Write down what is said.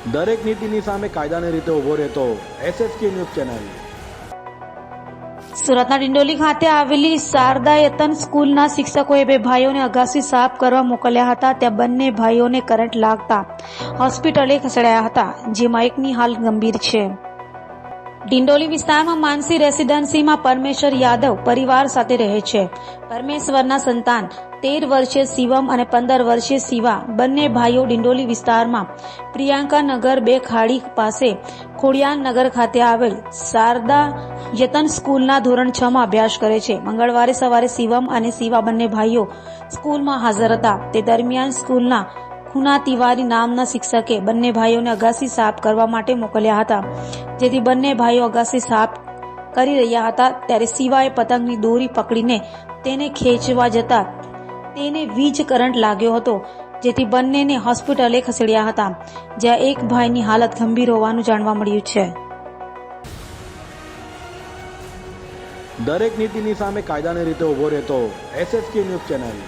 દરેક નીતિની સામે કાયદાની રીતે ઊભો રહેતો SSK ન્યૂઝ ચેનલ। સુરતના ડિંડોલી ખાતે આવેલી શારદા યતન સ્કૂલના શિક્ષકોએ બે ભાઈઓને અગાસી સાફ કરવા મોકલ્યા હતા। ત્યાં બંને ભાઈઓને કરંટ લાગતા હોસ્પિટલે ખસેડાયા હતા, જેમાં એકની હાલત ગંભીર છે। ડિંડોલી વિસ્તારમાં માનસી રેસીડેન્સીમાં પરમેશ્વર યાદવ પરિવાર સાથે રહે છે। પરમેશ્વરના સંતાન 13 વર્ષીય શિવમ અને 15 વર્ષીય શિવા બંને ભાઈઓ ડિંડોલી વિસ્તારમાં પ્રિયંકા નગર 2 ખાડી પાસે ખોડિયાર નગર ખાતે આવેલ શારદા યતન સ્કૂલના ધોરણ 6 માં અભ્યાસ કરે છે। મંગળવારે સવારે શિવમ અને શિવા બંને ભાઈઓ સ્કૂલમાં હાજર હતા। તે દરમિયાન સ્કૂલના ખૂના તિવારી નામના શિક્ષકે બંને ભાઈઓને અગાસી સાફ કરવા માટે મોકલ્યા હતા, જેથી બંને ભાઈઓ અગાસી સાફ કરી રહ્યા હતા ત્યારે શિવાએ પતંગની દોરી પકડીને તેને ખેંચવા જતા તેને વીજ કરંટ લાગ્યો હતો, જેથી બંનેને હોસ્પિટલે ખસેડ્યા હતા, જ્યાં એક ભાઈની હાલત ગંભીર હોવાનું જાણવા મળ્યું છે। દરેક નીતિની સામે કાયદાની રીતે ઊભો રહેતો SSK ન્યૂઝ ચેનલ।